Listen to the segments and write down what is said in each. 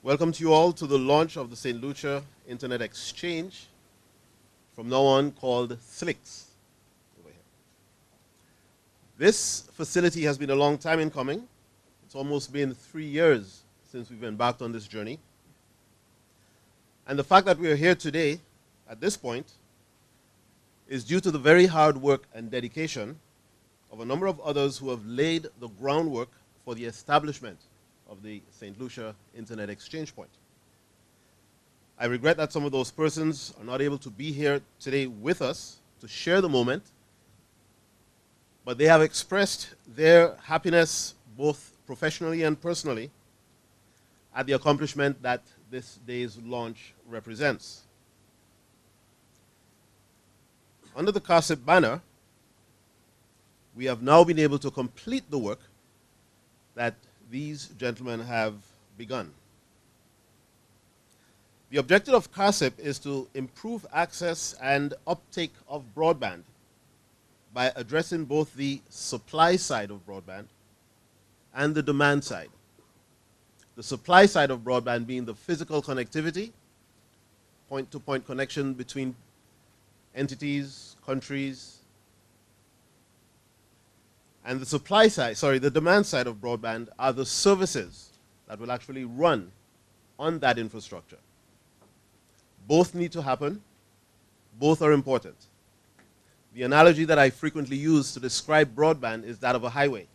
Welcome to you all to the launch of the St. Lucia Internet Exchange, from now on called slix. Over here. This facility has been a long time in coming. It's almost been 3 years since we've embarked on this journey. And the fact that we are here today, at this point, is due to the very hard work and dedication of a number of others who have laid the groundwork for the establishment of the St. Lucia Internet Exchange Point. I regret that some of those persons are not able to be here today with us to share the moment, but they have expressed their happiness both professionally and personally at the accomplishment that this day's launch represents. Under the CARSIP banner, we have now been able to complete the work that these gentlemen have begun. The objective of CARSIP is to improve access and uptake of broadband by addressing both the supply side of broadband and the demand side. The supply side of broadband being the physical connectivity, point-to-point connection between entities, countries, and the the demand side of broadband are the services that will actually run on that infrastructure. Both need to happen. Both are important. The analogy that I frequently use to describe broadband is that of a highway.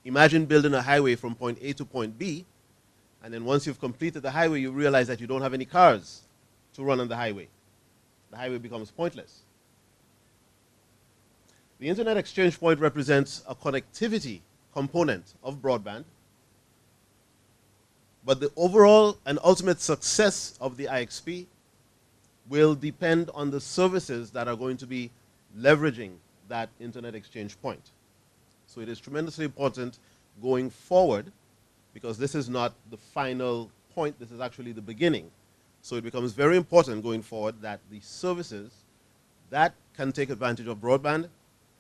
Imagine building a highway from point A to point B, and then once you've completed the highway, you realize that you don't have any cars to run on the highway. The highway becomes pointless. The Internet Exchange Point represents a connectivity component of broadband, but the overall and ultimate success of the IXP will depend on the services that are going to be leveraging that Internet Exchange Point. So it is tremendously important going forward, because this is not the final point, this is actually the beginning. So it becomes very important going forward that the services that can take advantage of broadband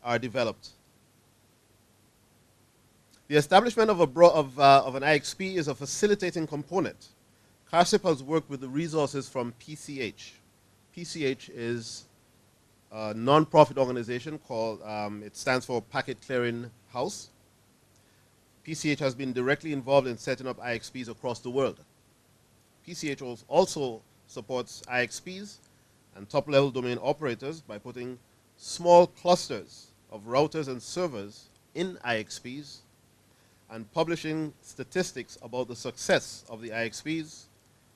are developed. The establishment of an IXP is a facilitating component. CARSIP has worked with the resources from PCH. PCH is a non-profit organization called, it stands for Packet Clearing House. PCH has been directly involved in setting up IXPs across the world. PCH also supports IXPs and top-level domain operators by putting small clusters of routers and servers in IXPs and publishing statistics about the success of the IXPs,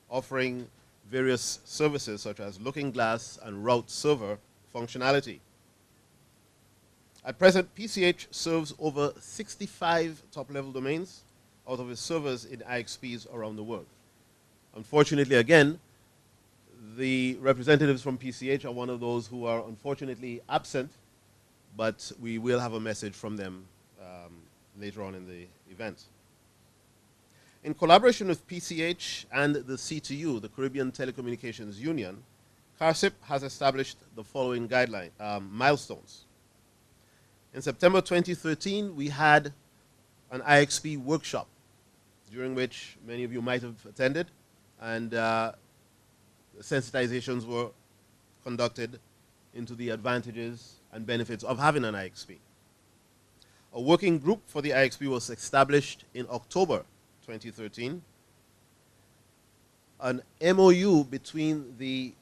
offering various services such as looking glass and route server functionality. At present, PCH serves over 65 top-level domains out of its servers in IXPs around the world. Unfortunately, again, the representatives from PCH are one of those who are unfortunately absent, but we will have a message from them later on in the event. In collaboration with PCH and the CTU, the Caribbean Telecommunications Union, CARSIP has established the following milestones. In September 2013, we had an IXP workshop, during which many of you might have attended, and sensitizations were conducted into the advantages and benefits of having an IXP. A working group for the IXP was established in October 2013. An MOU between the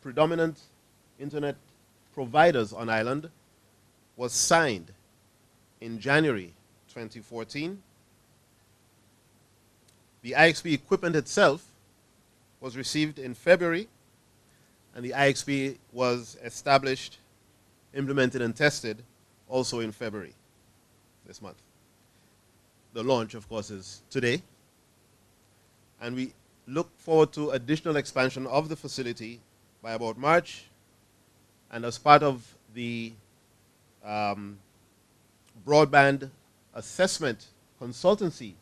predominant internet providers on island was signed in January 2014. The IXP equipment itself was received in February, and the IXP was established, implemented, and tested also in February this month. The launch, of course, is today, and we look forward to additional expansion of the facility by about March, and as part of the broadband assessment consultancy,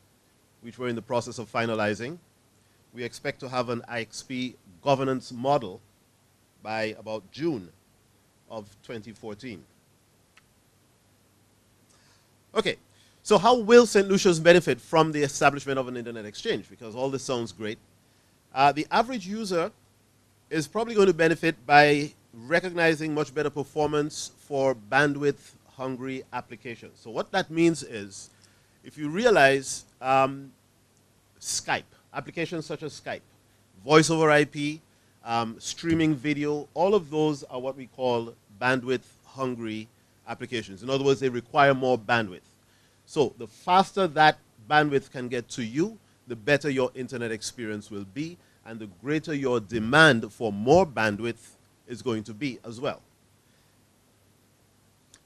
which we're in the process of finalizing, we expect to have an IXP governance model by about June of 2014. Okay, So how will St. Lucia's benefit from the establishment of an internet exchange? Because all this sounds great. The average user is probably going to benefit by recognizing much better performance for bandwidth-hungry applications. So what that means is, if you realize Skype, applications such as Skype, voice over IP, streaming video, all of those are what we call bandwidth-hungry applications. In other words, they require more bandwidth. So the faster that bandwidth can get to you, the better your internet experience will be, and the greater your demand for more bandwidth is going to be as well.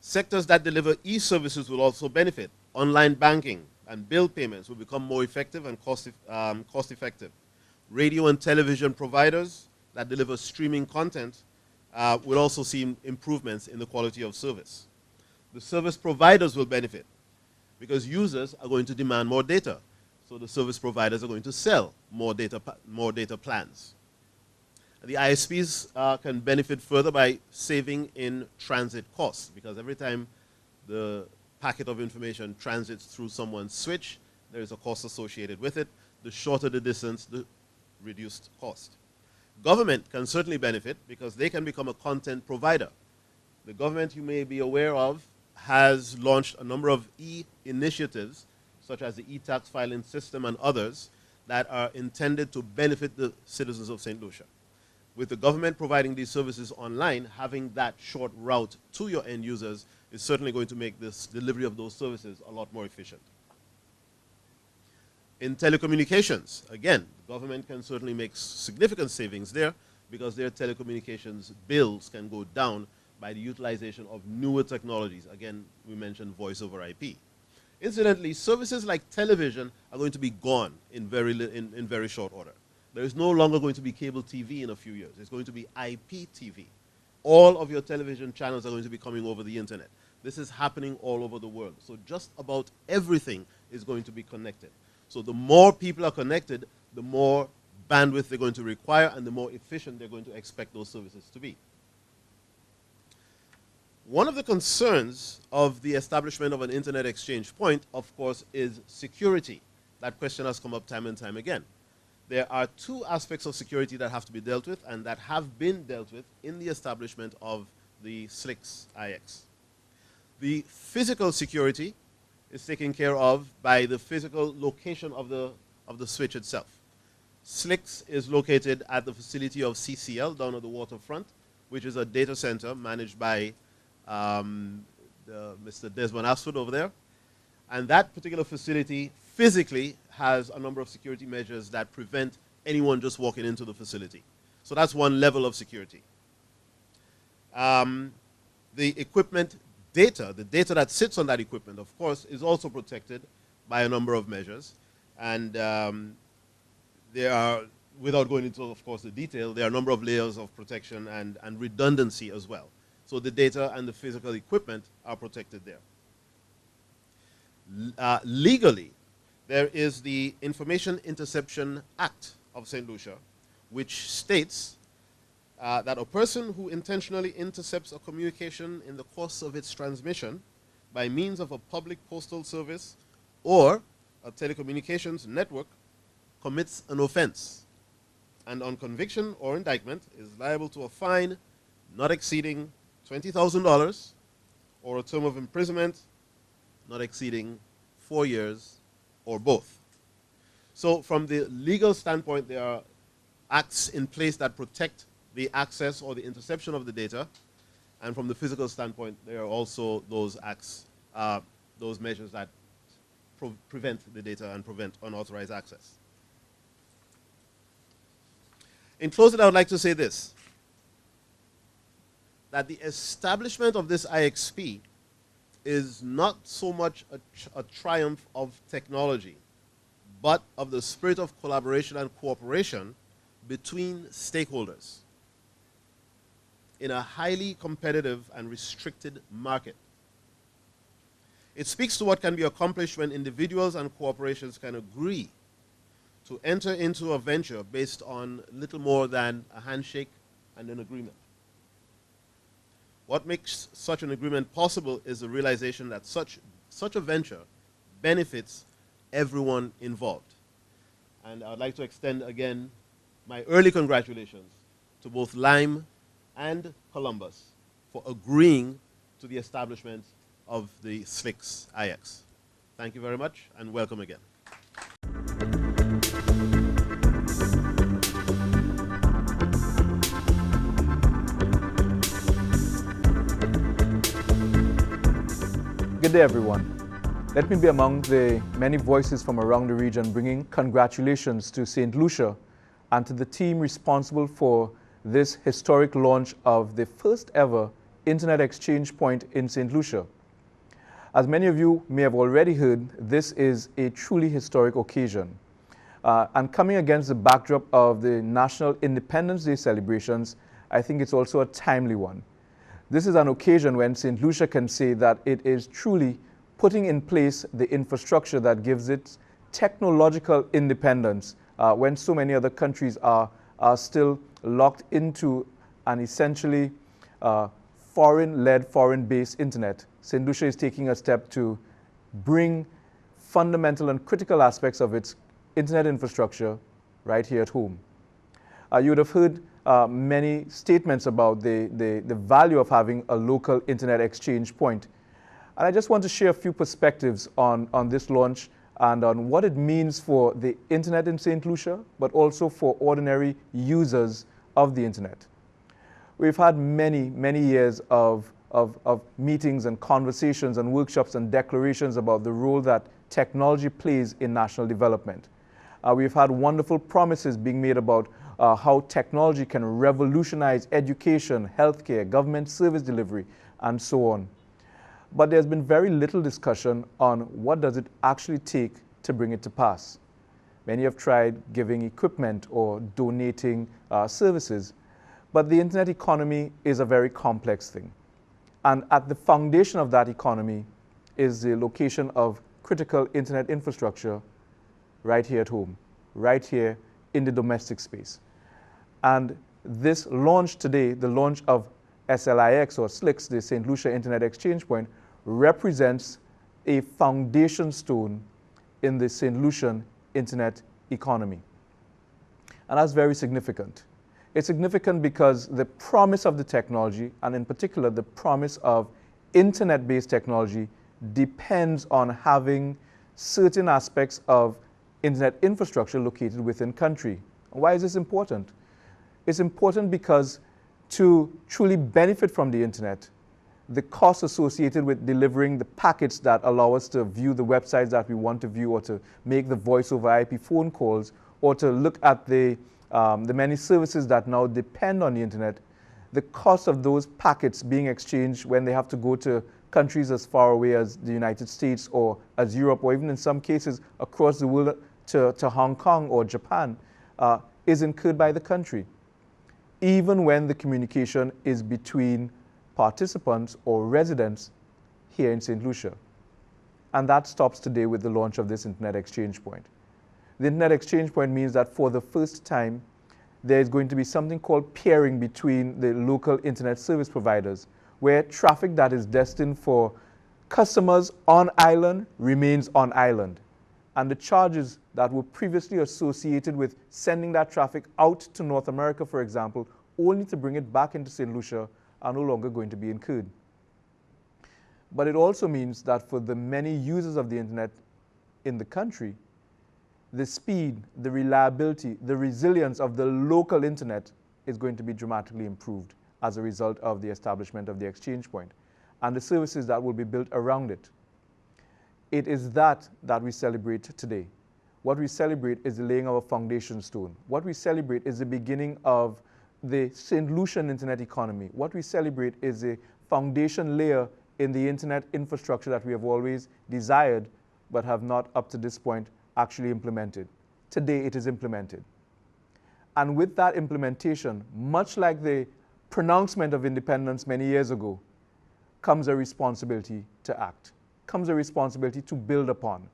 Sectors that deliver e-services will also benefit. Online banking and bill payments will become more effective and cost effective. Radio and television providers that deliver streaming content will also see improvements in the quality of service. The service providers will benefit because users are going to demand more data. So the service providers are going to sell more data plans. The ISPs can benefit further by saving in transit costs, because every time the packet of information transits through someone's switch, there is a cost associated with it. The shorter the distance, the reduced cost. Government can certainly benefit because they can become a content provider. The government, you may be aware of, has launched a number of e-initiatives, such as the e-tax filing system and others, that are intended to benefit the citizens of St. Lucia. With the government providing these services online, having that short route to your end users is certainly going to make this delivery of those services a lot more efficient. In telecommunications, again, the government can certainly make significant savings there because their telecommunications bills can go down by the utilization of newer technologies. Again, we mentioned voice over IP. Incidentally, services like television are going to be gone in very short order. There is no longer going to be cable TV in a few years. It's going to be IPTV. All of your television channels are going to be coming over the internet. This is happening all over the world. So just about everything is going to be connected. So the more people are connected, the more bandwidth they're going to require and the more efficient they're going to expect those services to be. One of the concerns of the establishment of an internet exchange point, of course, is security. That question has come up time and time again. There are two aspects of security that have to be dealt with and that have been dealt with in the establishment of the slix IX. The physical security is taken care of by the physical location of the switch itself. slix is located at the facility of CCL down at the waterfront, which is a data center managed by Mr. Desmond Asford over there. And that particular facility physically has a number of security measures that prevent anyone just walking into the facility. So that's one level of security. The equipment data, the data that sits on that equipment, of course, is also protected by a number of measures. And there are, without going into, of course, the detail, there are a number of layers of protection and redundancy as well. So the data and the physical equipment are protected there. Legally, there is the Information Interception Act of St. Lucia, which states that a person who intentionally intercepts a communication in the course of its transmission by means of a public postal service or a telecommunications network commits an offense, and on conviction or indictment is liable to a fine not exceeding $20,000 or a term of imprisonment not exceeding 4 years or both. So from the legal standpoint, there are acts in place that protect the access or the interception of the data, and from the physical standpoint, there are also those acts, those measures that prevent the data and prevent unauthorized access. In closing, I would like to say this, that the establishment of this IXP is not so much a triumph of technology, but of the spirit of collaboration and cooperation between stakeholders in a highly competitive and restricted market. It speaks to what can be accomplished when individuals and corporations can agree to enter into a venture based on little more than a handshake and an agreement. What makes such an agreement possible is the realization that such a venture benefits everyone involved. And I would like to extend again my early congratulations to both Lime and Columbus for agreeing to the establishment of the slix IX. Thank you very much and welcome again. Good day, everyone. Let me be among the many voices from around the region bringing congratulations to St. Lucia and to the team responsible for this historic launch of the first ever Internet Exchange Point in St. Lucia. As many of you may have already heard, this is a truly historic occasion. And coming against the backdrop of the National Independence Day celebrations, I think it's also a timely one. This is an occasion when St. Lucia can say that it is truly putting in place the infrastructure that gives it technological independence when so many other countries are still locked into an essentially foreign-led, foreign-based internet. St. Lucia is taking a step to bring fundamental and critical aspects of its internet infrastructure right here at home. You would have heard many statements about the value of having a local internet exchange point. And I just want to share a few perspectives on this launch and on what it means for the internet in St. Lucia, but also for ordinary users of the internet. We've had many, many years of meetings and conversations and workshops and declarations about the role that technology plays in national development. We've had wonderful promises being made about how technology can revolutionize education, healthcare, government service delivery, and so on. But there's been very little discussion on what does it actually take to bring it to pass. Many have tried giving equipment or donating services, but the internet economy is a very complex thing. And at the foundation of that economy is the location of critical internet infrastructure right here at home, right here in the domestic space. And this launch today, the launch of SLIX or SLix, the St. Lucia Internet Exchange Point, represents a foundation stone in the St. Lucian internet economy. And that's very significant. It's significant because the promise of the technology, and in particular the promise of internet-based technology, depends on having certain aspects of internet infrastructure located within country. Why is this important? It's important because to truly benefit from the internet, the costs associated with delivering the packets that allow us to view the websites that we want to view, or to make the voice over IP phone calls, or to look at the many services that now depend on the internet, the cost of those packets being exchanged when they have to go to countries as far away as the United States or as Europe, or even in some cases across the world to Hong Kong or Japan, is incurred by the country, even when the communication is between participants or residents here in St. Lucia. And that stops today with the launch of this Internet Exchange Point. The Internet Exchange Point means that for the first time, there is going to be something called peering between the local internet service providers, where traffic that is destined for customers on island remains on island. And the charges that were previously associated with sending that traffic out to North America, for example, only to bring it back into St. Lucia, are no longer going to be incurred. But it also means that for the many users of the internet in the country, the speed, the reliability, the resilience of the local internet is going to be dramatically improved as a result of the establishment of the exchange point and the services that will be built around it. It is that we celebrate today. What we celebrate is the laying of a foundation stone. What we celebrate is the beginning of the St. Lucian internet economy. What we celebrate is a foundation layer in the internet infrastructure that we have always desired but have not up to this point actually implemented. Today it is implemented. And with that implementation, much like the pronouncement of independence many years ago, comes a responsibility to act, comes a responsibility to build upon.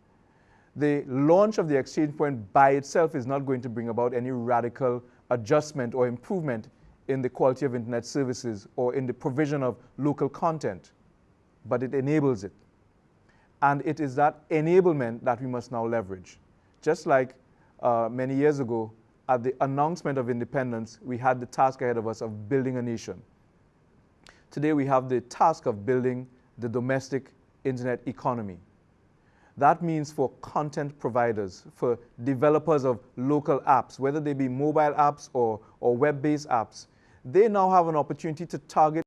The launch of the exchange point by itself is not going to bring about any radical adjustment or improvement in the quality of internet services or in the provision of local content, but it enables it. And it is that enablement that we must now leverage. Just like many years ago, at the announcement of independence, we had the task ahead of us of building a nation. Today we have the task of building the domestic internet economy. That means for content providers, for developers of local apps, whether they be mobile apps or web-based apps, they now have an opportunity to target